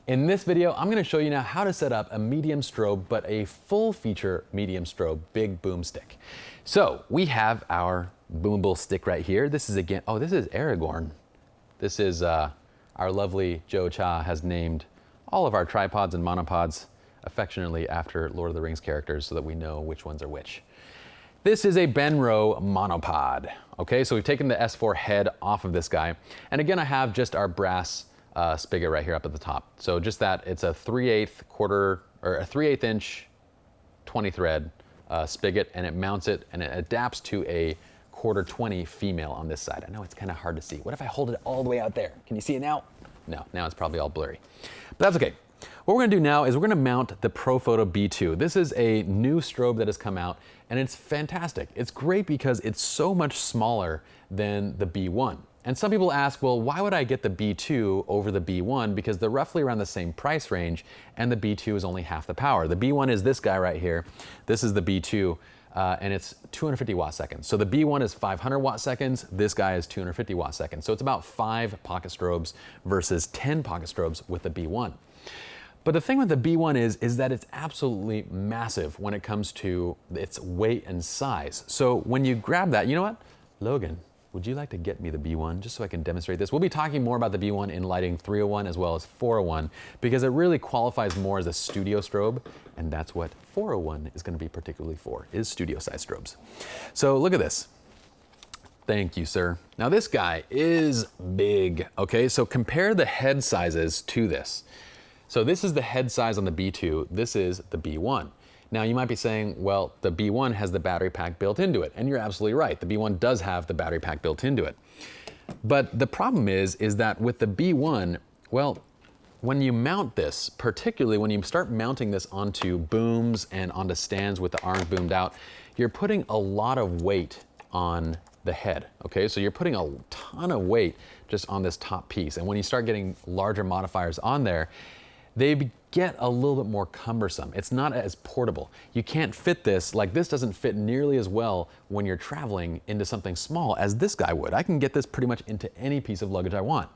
In this video, I'm gonna show you now how to set up a medium strobe, but a full feature medium strobe big boom stick. So we have our boomable stick right here. This is again, oh, this is Aragorn. This is our lovely Joe Cha has named all of our tripods and monopods affectionately after Lord of the Rings characters so that we know which ones are which. This is a Benro monopod. Okay, so we've taken the S4 head off of this guy. And again, I have just our brass spigot right here up at the top. So just that, it's a 3/8 inch 20 thread spigot, and it mounts it and it adapts to a 1/4-20 female on this side. I know it's kind of hard to see. What if I hold it all the way out there? Can you see it now? No, now it's probably all blurry. But that's okay. What we're gonna do now is we're gonna mount the Profoto B2. This is a new strobe that has come out, and it's fantastic. It's great because it's so much smaller than the B1. And some people ask, well, why would I get the B2 over the B1? Because they're roughly around the same price range, and the B2 is only half the power. The B1 is this guy right here. This is the B2, and it's 250 watt seconds. So the B1 is 500 watt seconds. This guy is 250 watt seconds. So it's about 5 pocket strobes versus 10 pocket strobes with the B1. But the thing with the B1 is that it's absolutely massive when it comes to its weight and size. So when you grab that, you know what? Logan, would you like to get me the B1 just so I can demonstrate this? We'll be talking more about the B1 in lighting 301 as well as 401 because it really qualifies more as a studio strobe, and that's what 401 is going to be particularly for, is studio size strobes. So look at this. Thank you, sir. Now this guy is big, okay? So compare the head sizes to this. So this is the head size on the B2, this is the B1. Now you might be saying, well, the B1 has the battery pack built into it, and you're absolutely right. The B1 does have the battery pack built into it. But the problem is that with the B1, well, when you mount this, particularly when you start mounting this onto booms and onto stands with the arms boomed out, you're putting a lot of weight on the head, okay? So you're putting a ton of weight just on this top piece. And when you start getting larger modifiers on there, they get a little bit more cumbersome. It's not as portable. You can't fit this, like this doesn't fit nearly as well when you're traveling into something small as this guy would. I can get this pretty much into any piece of luggage I want.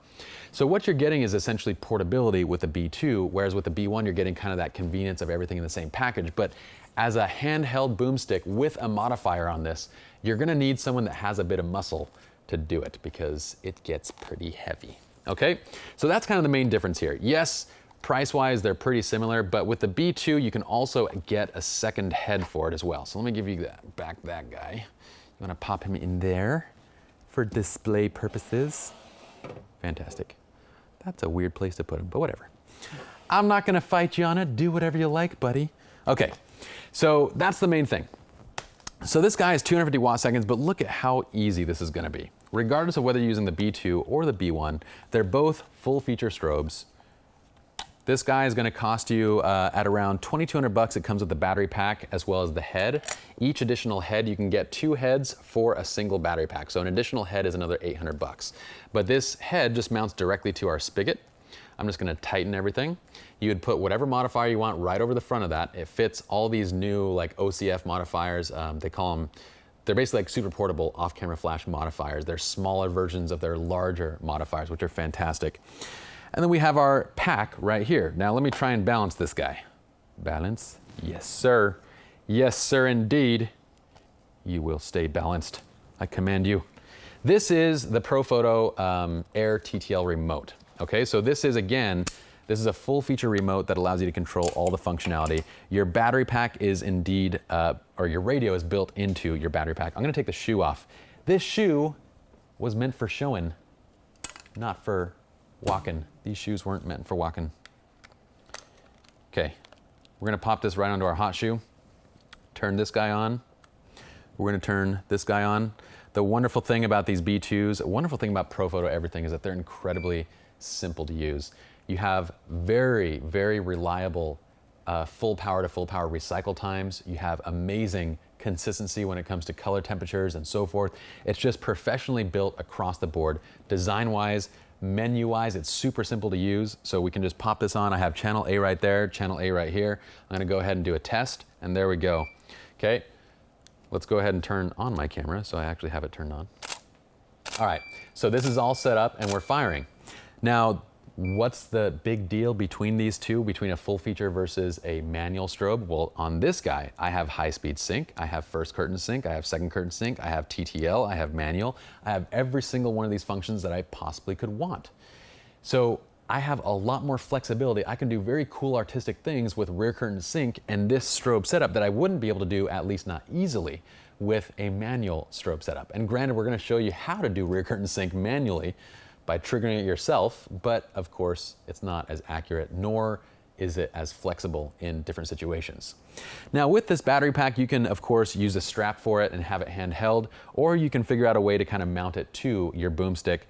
So what you're getting is essentially portability with the B2, whereas with the B1, you're getting kind of that convenience of everything in the same package. But as a handheld boomstick with a modifier on this, you're gonna need someone that has a bit of muscle to do it because it gets pretty heavy, okay? So that's kind of the main difference here. Yes, price-wise, they're pretty similar, but with the B2, you can also get a second head for it as well. So let me give you that guy. You wanna pop him in there for display purposes. Fantastic. That's a weird place to put him, but whatever. I'm not gonna fight you on it. Do whatever you like, buddy. Okay, so that's the main thing. So this guy is 250 watt seconds, but look at how easy this is gonna be. Regardless of whether you're using the B2 or the B1, they're both full feature strobes. This guy is gonna cost you at around 2,200 bucks. It comes with the battery pack as well as the head. Each additional head, you can get 2 heads for a single battery pack. So an additional head is another 800 bucks. But this head just mounts directly to our spigot. I'm just gonna tighten everything. You would put whatever modifier you want right over the front of that. It fits all these new like OCF modifiers. They call them, they're basically like super portable off-camera flash modifiers. They're smaller versions of their larger modifiers, which are fantastic. And then we have our pack right here. Now let me try and balance this guy. Balance, yes sir. Yes sir indeed. You will stay balanced, I command you. This is the Profoto Air TTL remote. Okay, so this is again, this is a full feature remote that allows you to control all the functionality. Your battery pack is indeed, or your radio is built into your battery pack. I'm gonna take the shoe off. This shoe was meant for showing, not for walking. These shoes weren't meant for walking. Okay, we're gonna pop this right onto our hot shoe. Turn this guy on. We're gonna turn this guy on. The wonderful thing about these B2s, a wonderful thing about Profoto everything is that they're incredibly simple to use. You have very, very reliable full power to full power recycle times. You have amazing consistency when it comes to color temperatures and so forth. It's just professionally built across the board. Design-wise, menu-wise, it's super simple to use. So we can just pop this on. I have channel A right there, channel A right here. I'm gonna go ahead and do a test, and there we go. Okay, let's go ahead and turn on my camera so I actually have it turned on. All right, so this is all set up and we're firing. Now, What's the big deal between these two, between a full feature versus a manual strobe? Well, on this guy, I have high speed sync, I have first curtain sync, I have second curtain sync, I have TTL, I have manual. I have every single one of these functions that I possibly could want. So I have a lot more flexibility. I can do very cool artistic things with rear curtain sync and this strobe setup that I wouldn't be able to do, at least not easily, with a manual strobe setup. And granted, we're gonna show you how to do rear curtain sync manually by triggering it yourself, but of course, it's not as accurate, nor is it as flexible in different situations. Now with this battery pack, you can of course use a strap for it and have it handheld, or you can figure out a way to kind of mount it to your boomstick,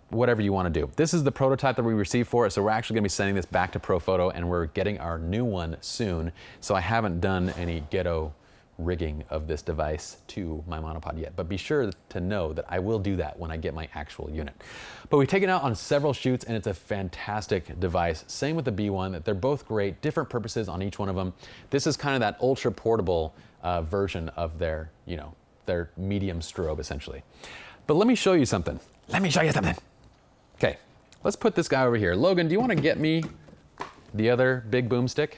whatever you want to do. This is the prototype that we received for it, so we're actually gonna be sending this back to Profoto and we're getting our new one soon. So I haven't done any ghetto rigging of this device to my monopod yet, but be sure to know that I will do that when I get my actual unit. But we've taken it out on several shoots and it's a fantastic device. Same with the B1, that they're both great, different purposes on each one of them. This is kind of that ultra portable version of their, their medium strobe essentially. But let me show you something. Okay, let's put this guy over here. Logan, do you want to get me the other big boomstick?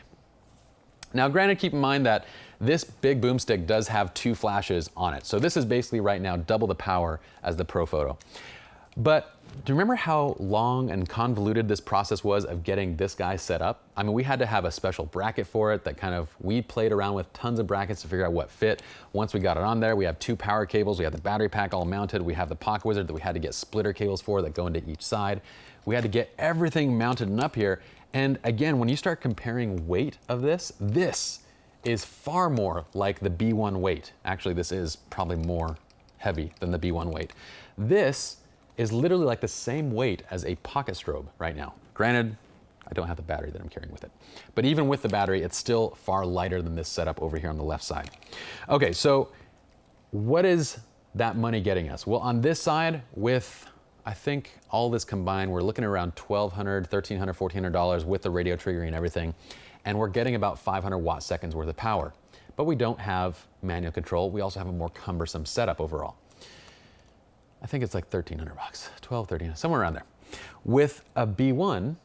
Now granted, keep in mind that this big boomstick does have 2 flashes on it. So this is basically right now double the power as the Profoto. But do you remember how long and convoluted this process was of getting this guy set up? I mean, we had to have a special bracket for it that we played around with tons of brackets to figure out what fit. Once we got it on there, we have 2 power cables, we have the battery pack all mounted, we have the Pocket Wizard that we had to get splitter cables for that go into each side. We had to get everything mounted and up here. And again, when you start comparing weight of this is far more like the B1 weight. Actually, this is probably more heavy than the B1 weight. This is literally like the same weight as a pocket strobe right now. Granted, I don't have the battery that I'm carrying with it. But even with the battery, it's still far lighter than this setup over here on the left side. Okay, so what is that money getting us? Well, on this side, with I think all this combined, we're looking at around $1,200, $1,300, $1,400 with the radio triggering and everything. And we're getting about 500 watt seconds worth of power. But we don't have manual control. We also have a more cumbersome setup overall. I think it's like $1,300 bucks, 12, 13, somewhere around there. With a B1,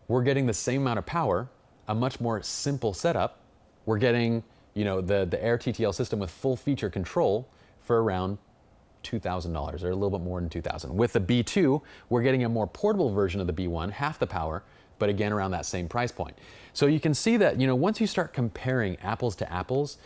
we're getting the same amount of power, a much more simple setup. We're getting, the Air TTL system with full feature control for around $2,000 or a little bit more than $2,000. With the B2, we're getting a more portable version of the B1, half the power, but again, around that same price point. So you can see that, once you start comparing apples to apples,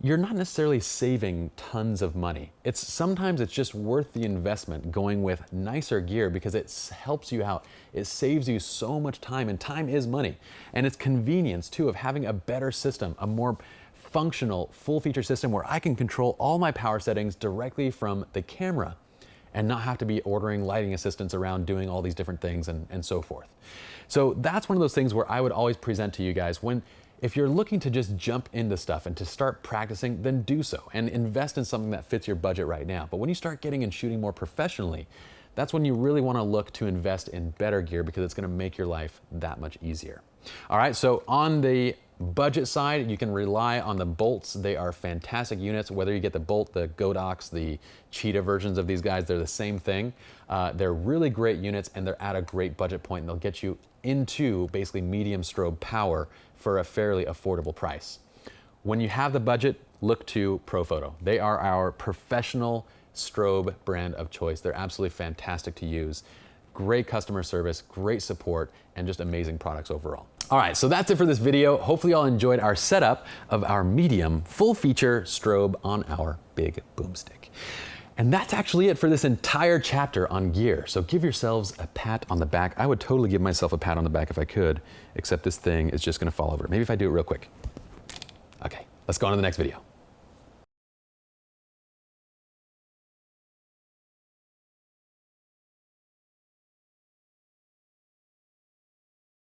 you're not necessarily saving tons of money. Sometimes it's just worth the investment going with nicer gear because it helps you out. It saves you so much time, and time is money. And it's convenience too of having a better system, a more functional full feature system where I can control all my power settings directly from the camera and not have to be ordering lighting assistants around doing all these different things and so forth. So that's one of those things where I would always present to you guys if you're looking to just jump into stuff and to start practicing, then do so and invest in something that fits your budget right now. But when you start getting and shooting more professionally, that's when you really want to look to invest in better gear because it's going to make your life that much easier. All right, so on the budget side, you can rely on the bolts. They are fantastic units. Whether you get the Bolt, the Godox, the Cheetah versions of these guys, they're the same thing. They're really great units and they're at a great budget point and they'll get you into basically medium strobe power for a fairly affordable price. When you have the budget, look to Profoto. They are our professional strobe brand of choice. They're absolutely fantastic to use. Great customer service, great support, and just amazing products overall. All right, so that's it for this video. Hopefully y'all enjoyed our setup of our medium full feature strobe on our big boomstick. And that's actually it for this entire chapter on gear. So give yourselves a pat on the back. I would totally give myself a pat on the back if I could, except this thing is just gonna fall over. Maybe if I do it real quick. Okay, let's go on to the next video.